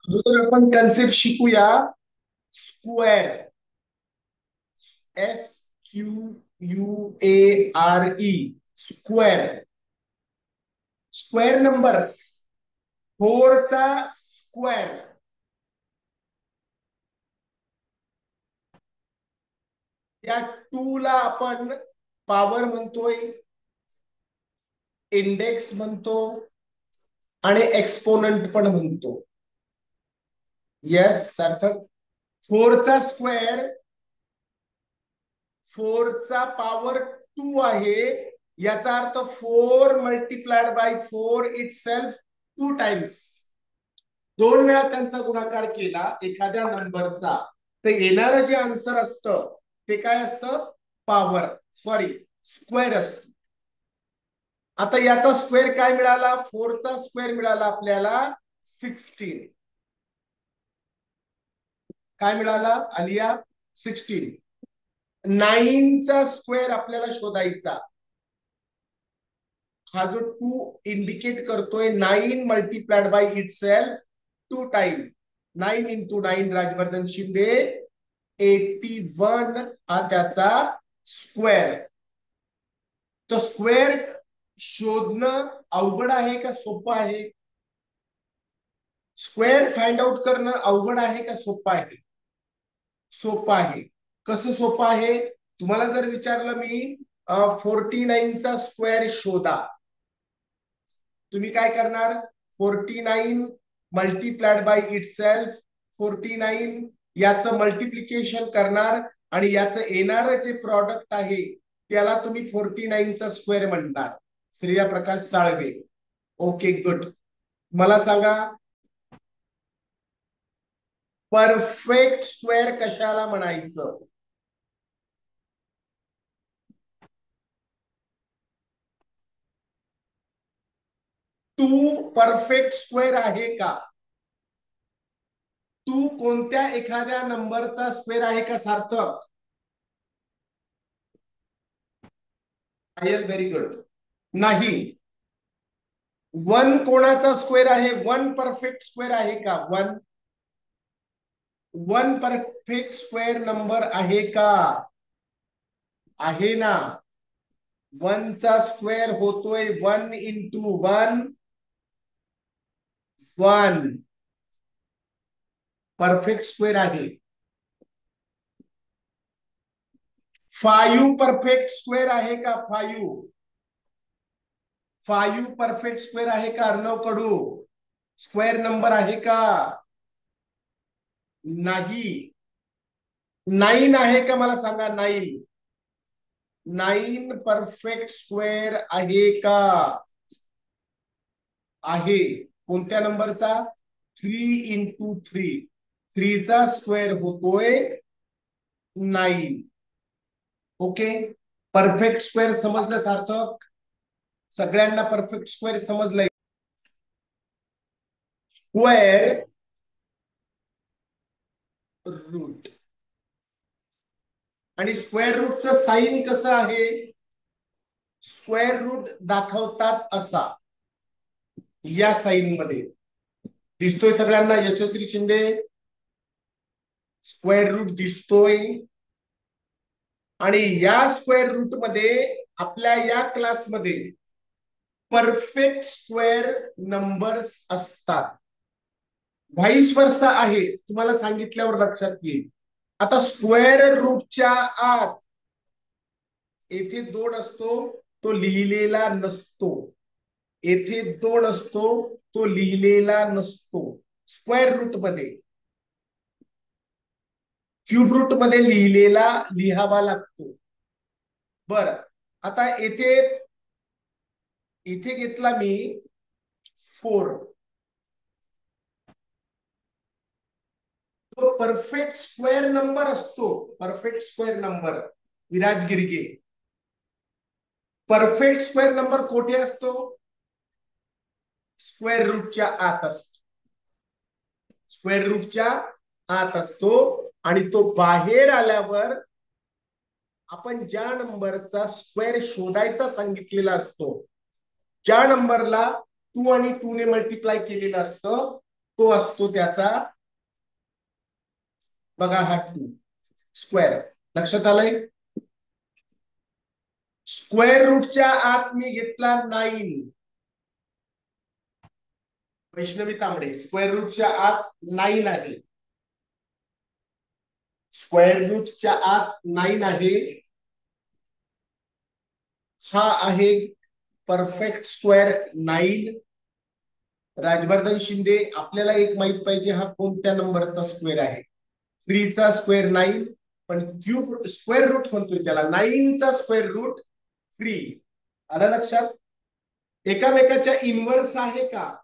अगोदर आपण कन्सेप्ट शिकूया. Square, SQUARE, square. Square numbers, फोरचा स्क्वेअर, या टू ला आपण पॉवर म्हणतोय, इंडेक्स म्हणतो आणि एक्सपोनंट पण म्हणतो. येस सार्थक. फोरचा स्क्वेअर, फोरचा पॉवर टू आहे, याचा अर्थ 4 multiplied by 4 it self 2 times. 2 वेळा त्यांचा गुणाकार केला एखाद्या नंबरचा, तर येणारं जे आन्सर असतं ते काय असतं? पॉवर, सॉरी स्क्वेअर असतं. आता याचा स्क्वेअर काय मिळाला? 4चा स्क्वेअर मिळाला आपल्याला 16. काय मिळाला आलिया? 16. 9चा स्क्वेअर आपल्याला शोधायचा. हा जो 2 इंडिकेट करतोय 9 multiplied by it self 2 time. 9 into 9 Rajvardhan Shinde 81 हा त्याचा स्क्वेअर. तो स्क्वेअर शोधणं अवघड आहे का सोपं आहे? स्क्वेअर फाइंड आउट करणं अवघड आहे का सोपं आहे? सोपं आहे. कसं सोपं आहे? तुम्हाला जर विचारलं मी 49चा स्क्वेअर शोधा, तुम्ही काय करणार? 49 मल्टिप्लाइड बाय इट सेल्फ 49, याचं मल्टिप्लिकेशन करणार आणि याचं येणारं जे प्रॉडक्ट आहे त्याला तुम्ही 49चा स्क्वेअर म्हणणार. श्रेया प्रकाश साळवे. Okay good. मला सांगा, परफेक्ट स्क्वेअर कशाला म्हणायचं? टू परफेक्ट स्क्वेअर आहे का? टू कोणत्या एखाद्या नंबरचा स्क्वेअर आहे का सार्थक? Very good. नाही. 1 कोणाचा स्क्वेअर आहे? 1 परफेक्ट स्क्वेअर आहे का? 1 परफेक्ट स्क्वेअर नंबर आहे का? आहे ना. 1चा स्क्वेअर होतोय 1 इंटू 1 1. परफेक्ट स्क्वेअर आहे. 5 परफेक्ट स्क्वेअर आहे का? 5 परफेक्ट स्क्वेअर आहे का? अर्णव कडू, स्क्वेअर नंबर आहे का? नाही. 9 आहे का? मला सांगा. 9 परफेक्ट स्क्वेअर आहे का? आहे. कोणत्या नंबरचा? 3 इंटू 3. 3चा स्क्वेअर होतोय 9. ओके. परफेक्ट स्क्वेअर समजलं सार्थक? सगळ्यांना परफेक्ट स्क्वेअर समजलंय? स्क्वेअर रूट आणि स्क्वेअर रूटचं साइन कसं आहे? स्क्वेअर रूट दाखवतात असा, या साइन मध्ये दिसतोय सगळ्यांना. यशस्वी शिंदे, स्क्वेअर रूट दिसतोय. आणि या स्क्वेअर रूट मध्ये आपल्या या क्लासमध्ये परफेक्ट स्क्वेअर नंबर्स असतात. व्हाईस वर्सा आहे, तुम्हाला सांगितल्यावर लक्षात येईल. आता स्क्वेअर रूटच्या आत येथे 2 असतो, तो लिहिलेला नसतो. येथे 2 असतो, तो लिहिलेला नसतो स्क्वेअर रूट मध्ये. क्यूब रूट मध्ये लिहिलेला लिहावा लागतो. बर, आता येथे इथे घेतला मी 4. तो परफेक्ट स्क्वेअर नंबर असतो. परफेक्ट स्क्वेअर नंबर, विराज गिरगे, परफेक्ट स्क्वेअर नंबर कोठे असतो? स्क्वेअर रूटच्या आत असतो. स्क्वेअर रूटच्या आत असतो. आणि तो बाहेर आल्यावर आपण ज्या नंबरचा स्क्वेअर शोधायचा सांगितलेला असतो, ज्या नंबरला 2 आणि 2 ने मल्टिप्लाय केलेलं असतं, तो असतो त्याचा बघा हा 2 स्क्वेअर. लक्षात आलंय? स्क्वेअर रूटच्या आत मी घेतला 9. वैष्णवी तांबडे, स्क्वेअर रूटच्या आत 9 आहे. स्क्वेअर रूटच्या आत 9 आहे. हा आहे परफेक्ट स्क्वेअर 9. राजवर्धन शिंदे, आपल्याला एक माहित पाहिजे हा कोणत्या नंबरचा स्क्वेअर आहे. 3 चा स्क्वेअर 9, पण क्यूब स्क्वेअर रूट म्हणतोय त्याला. 9 चा स्क्वेअर रूट 3. आलं लक्षात? एकामेकाच्या इनव्हर्स आहे का?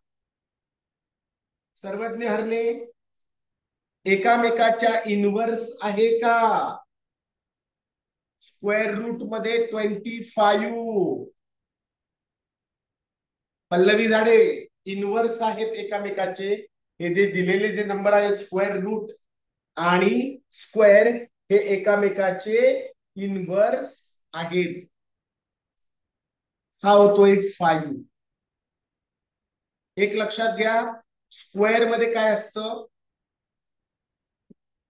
सर्वज्ञ हरणे, एकामेकाच्या इनव्हर्स आहे का? स्क्वेअर रूट मध्ये 25. पल्लवी झाडे, इनव्हर्स आहेत एकामेकाचे. हे जे दिलेले जे नंबर आहे स्क्वेअर रूट आणि स्क्वेअर हे एकामेकाचे इनव्हर्स आहेत. हा होतोय 5. एक लक्षात घ्या, स्क्वेअर मध्ये काय असतं,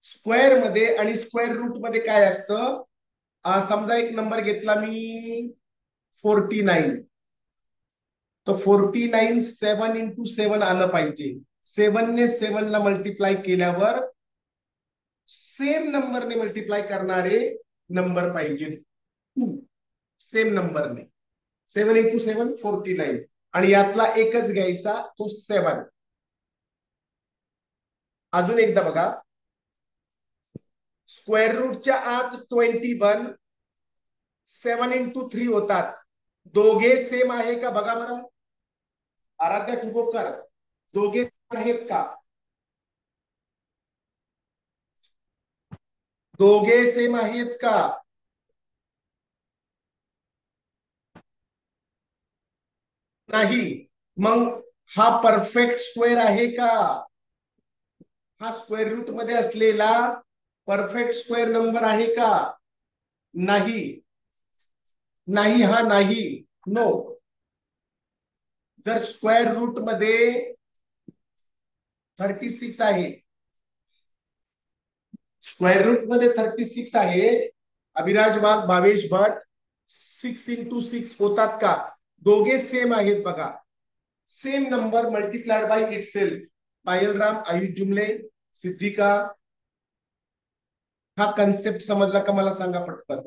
स्क्वेअर मध्ये आणि स्क्वेअर रूट मध्ये काय असतं. समजा एक नंबर घेतला मी 49, तर 49 7 into 7 आलं पाहिजे. 7 ने 7 ला मल्टिप्लाय केल्यावर सेम नंबरने मल्टिप्लाय करणारे नंबर पाहिजे 2. सेम नंबरने 7 into 7 49, आणि यातला एकच घ्यायचा तो 7. अजून एकदा बघा, स्क्वेअर रूटच्या आत 21, 7 into 3 होतात. दोघे सेम आहे का बघा बरं. आराध्या ठुबोकर, दोघे सेम आहेत का? दोघे सेम आहेत का? नाही. मग हा परफेक्ट स्क्वेअर आहे का? हा स्क्वेअर रूट मध्ये असलेला परफेक्ट स्क्वेअर नंबर आहे का? नाही. नाही, हा नाही. नो. जर स्क्वेअर रूट मध्ये 36 आहे, स्क्वेअर रूट मध्ये 36 आहे, अभिराज वाघ, भावेश भट, 6 into 6 होतात का? दोघे सेम आहेत बघा. Same number multiplied by itself. Payalram, Ayush Jumle, Siddhika, हा कन्सेप्ट समजला का मला सांगा पटकन.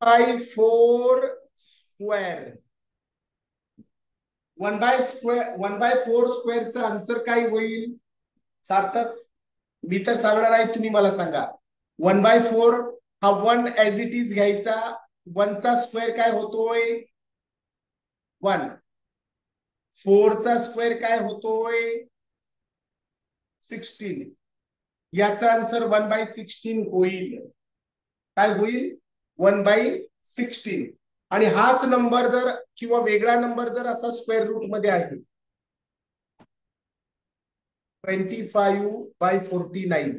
1/4 स्क्वेअर. 1/4 स्क्वेअरचा आन्सर काय होईल सार्थक? मी तर सांगणार आहे, तुम्ही मला सांगा. 1/4 हा 1 ऍज इट इज घ्यायचा. 1 चा स्क्वेअर काय होतोय? 1. 4 चा स्क्वेअर काय होतोय? 16. याचा आन्सर 1/16 होईल. काय होईल? 1/16. आणि हाच नंबर जर किंवा वेगळा नंबर जर असा स्क्वेअर रूट मध्ये आहे, 25/49,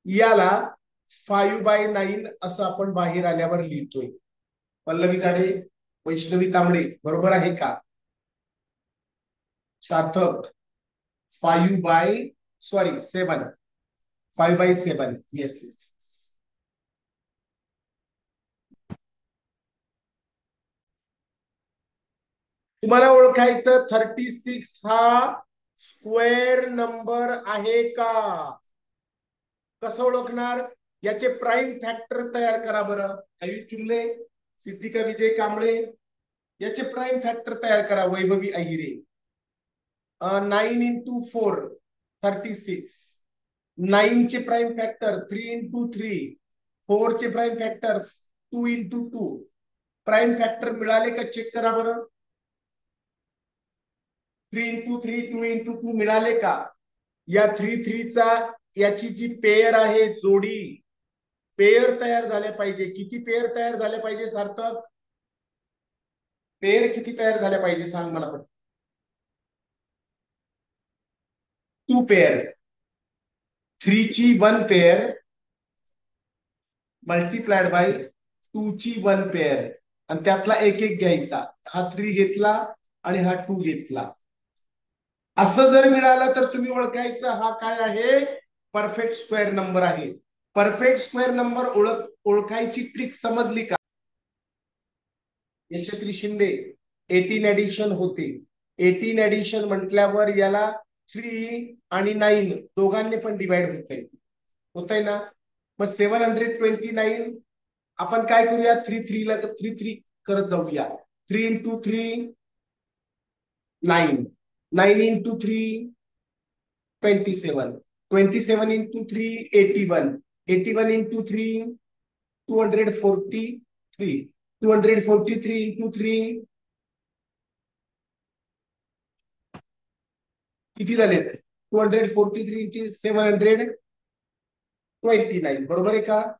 याला 5/9 असं आपण बाहेर आल्यावर लिहितोय. पल्लवी झाडे, वैष्णवी तांबडे, बरोबर आहे का? सार्थक, 7. 5/7. Yes yes. तुम्हाला ओळखायचं 36 हा स्क्वेअर नंबर आहे का? कसं ओळखणार? याचे प्राईम फॅक्टर तयार करा बरं. आयुष चुंबले, सिद्धिका विजय कांबळे, याचे प्राईम फॅक्टर तयार करा. वैभवी अहिरे. 9 into 4 36. 9 चे प्राईम फॅक्टर 3 into 3. 4 चे prime factor 2 into 2. Prime factor मिळाले का चेक करा बरं. 3 into 3 2 into 2 मिळाले का? या 3 चा याची जी पेयर आहे, जोडी, पेयर तयार झाल्या पाहिजे. किती पेयर तयार झाल्या पाहिजे सार्थक? पेयर किती तयार झाल्या पाहिजे सांग मला पण. 2 पेयर. 3 ची 1 पेयर मल्टिप्लाइड बाय 2 ची 1 पेयर, आणि त्यातला एक एक घ्यायचा. हा 3 घेतला आणि हा 2 घेतला. असं जर मिळालं तर तुम्ही ओळखायचं हा काय आहे, परफेक्ट स्क्वेअर नंबर आहे. परफेक्ट स्क्वेअर नंबर ओळखायची ट्रिक समजली का? यशस्वी शिंदे 18 ऍडिशन होते. 18 ऍडिशन म्हटल्यावर याला 3 आणि 9 दोघांनी पण डिवाइड होतंय ना. मग 729 आपण काय करूया, 3 करत जाऊया. 3 into 3 9, 9 into 3 27, 27 into 3 81, 81 into 3 243, 243 into 3 किती झाले, 243 इंटू 729, बरोबर आहे का?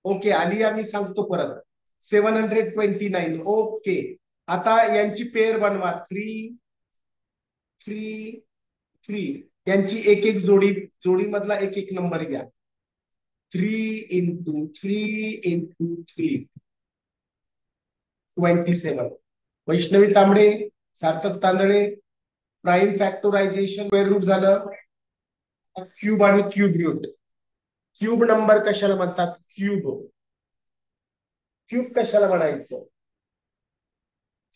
ओके, आली आम्ही सांगतो परत 729. ओके, आता यांची पेअर बनवा, 3 3 3, यांची एक एक जोडी मधला एक एक नंबर घ्या. 3 इंटू 3 इंटू 3 27. वैष्णवी तांबडे, सार्थक तांदळे, प्राईम फॅक्टोरायझेशन स्क्वेअर रूट झालं, क्यूब आणि क्यूब रूट. क्यूब नंबर कशाला म्हणतात, क्यूब कशाला म्हणायचं,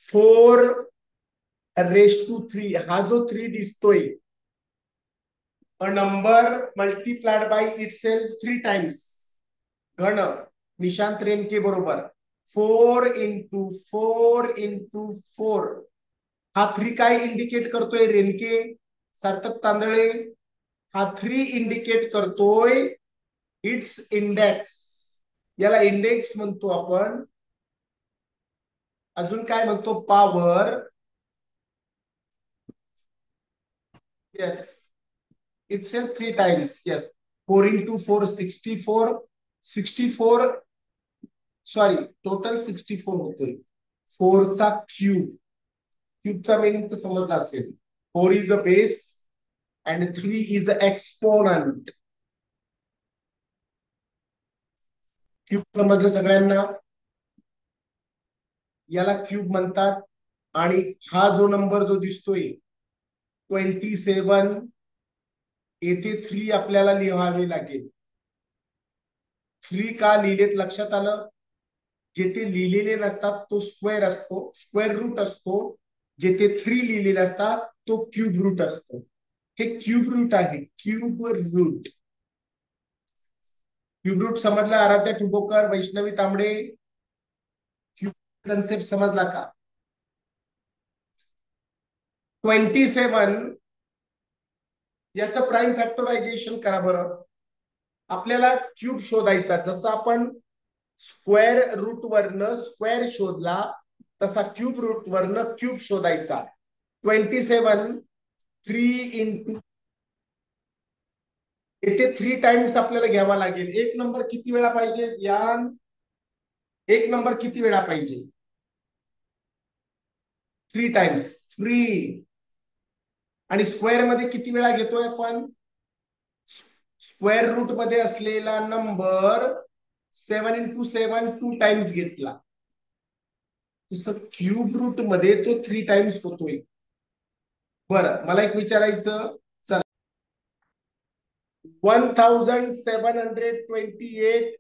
4⁻³ हा जो 3 दिसतोय, a number multiplied by itself 3 times. घन निशांत रेणके बरोबर 4 इंटू 4 इंटू 4. हा 3 काय इंडिकेट करतोय रेणके, सार्थक तांदळे? हा 3 इंडिकेट करतोय इट्स इंडेक्स, याला इंडेक्स म्हणतो आपण. अजून काय म्हणतो, power. Yes, itself 3 times. Yes, 4 into 4 64, 64 sorry total 64 होतोय. 4 चा क्यूब, क्यूबचा मिनिंग तर समजला असेल. 4 is a base and 3 is a exponent. Cube समजलं सगळ्यांना? याला क्यूब म्हणतात. आणि हा जो नंबर जो दिसतोय 27, येथे 3 आपल्याला लिहावे लागेल. 3 का लिहिलेत लक्षात आलं? जेथे लिहिलेले नसतात तो स्क्वेअर असतो, स्क्वेअर रूट असतो. जेथे 3 लिहिलेले असतात तो क्यूब रूट असतो. हे क्यूब रूट आहे, क्यूब रूट. क्यूब रूट समजला? आराध्या ठुबोकर, वैष्णवी तांबडे, क्यूब कन्सेप्ट समजला का? 27 याचं प्राईम फॅक्टरायझेशन करा बरं. आपल्याला क्यूब शोधायचा, जसं आपण स्क्वेअर रूट वरनं स्क्वेअर शोधला तसा क्यूब रूट वरनं क्यूब शोधायचा. 27 3 इंटू, येथे 3 टाइम्स आपल्याला घ्यावा लागेल. एक नंबर किती वेळा पाहिजे यान, एक नंबर किती वेळा पाहिजे? 3 टाइम्स 3. आणि स्क्वेअर मध्ये किती वेळा घेतोय आपण? स्क्वेअर रूट मध्ये असलेला नंबर 7 इंटू 7 2 टाइम्स घेतला. तसं क्यूब रूट मध्ये तो 3 टाइम्स होतोय. बरं, मला एक विचारायचं, चला 1728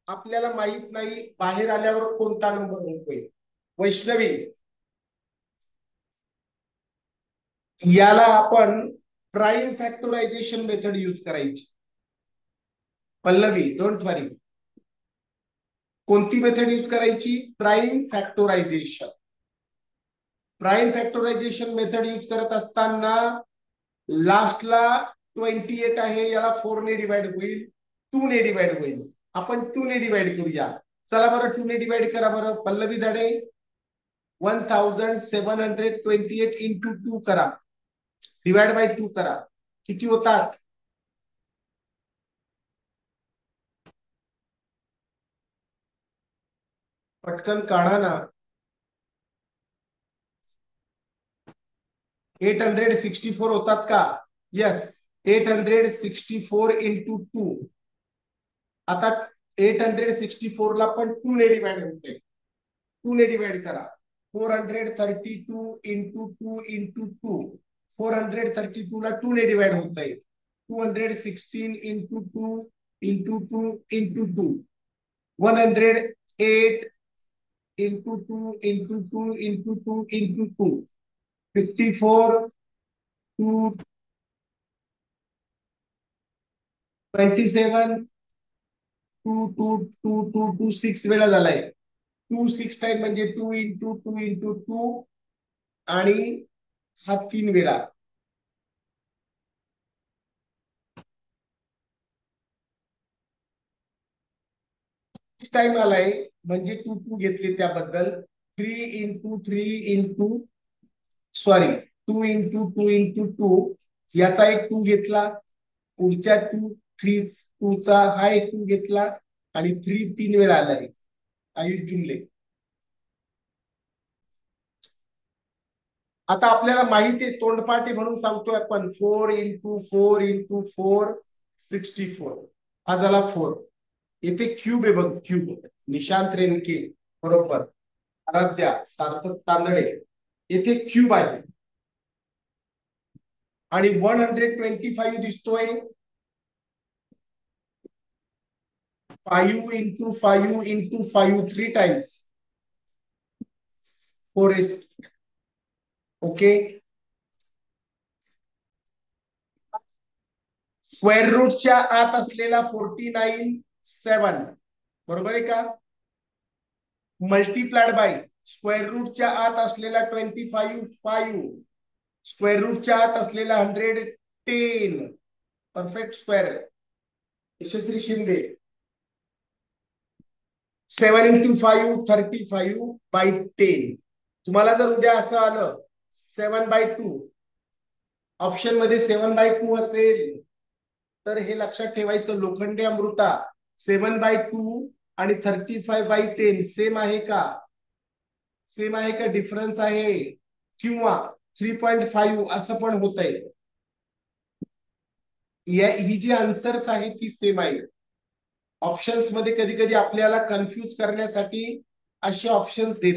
आपल्याला माहित नाही बाहेर आल्यावर कोणता नंबर होतोय. वैष्णवी, याला आपण प्राईम फॅक्टरायझेशन मेथड यूज करायची. पल्लवी, डोंट वरी. कोणती मेथड यूज करायची? Prime factorisation. Prime factorisation method use करत असताना लास्टला 28 आहे, याला 4 ने डिवाइड होईल, 2 ने डिवाइड होईल. आपण 2 ने डिवाइड करूया. चला बरं 2 ने डिवाइड करा बरं. पल्लवी झाडे 1728 इंटू 2 करा, डिवाइड बाय 2 करा. किती होतात? पटकन काढा ना. 864 होतात का? Yes, 864 into 2. आता 864 ला पण 2 ने डिवाइड होते. 2 ने डिवाइड करा. 432 इंटू 2 इंटू 2. 432 ला 2 ने डिवाइड होत आहे. 216 into 2 into 2 into 2. 108 into 2 into 2 into 2 into 2. 54 2 27 2 2 2 2 2 6 वेळा झालाय. 2 6 टाइम म्हणजे 2 इंटू 2 इंटू 2 आणि हा 3 वेळा. टाइम आलाय म्हणजे 2 2 घेतले त्याबद्दल. 3 into 3 into sorry 2 into 2 into 2 याचा एक 2 घेतला. पुढच्या 2 3 2 चा हा एक 2 घेतला आणि 3 3 वेळा आलाय. आयुष जुमले. आता आपल्याला माहिती आहे तोंडपाठी म्हणून सांगतोय आपण 4 इंटू 4 इंटू 4 64. हा झाला 4. इथे क्यूब आहे बघ क्यूब. निशांत रेणके बरोबर. आराध्या सार्थक तांदळे येथे क्यूब आहे आणि 125 दिसतोय. 5 into 5 into 5 3 times 4 okay. Square रूटच्या आत असलेला 49 7 बरोबर आहे का. मल्टीप्लाइड बाय स्क्वेअर रूटच्या आत असलेला 25 5 स्क्वेअर रूटच्या आत असलेला 110 perfect square. Yashasvi Shinde. 7 into 5 35 by 10. तुम्हाला जर उद्या असं आलं 7/2 ऑप्शन मध्ये 7/2 असेल तर हे लक्षात ठेवायचं. लोखंडे अमृता 7/2 आणि 35/10 सेम आहे का. सेम आहे का डिफरन्स आहे किंवा 3.5 असं पण होत आहे. ही जी आन्सर्स आहे ती सेम आहे. ऑप्शन्स मध्ये कधी कधी आपल्याला कन्फ्यूज करण्यासाठी असे ऑप्शन्स देतात.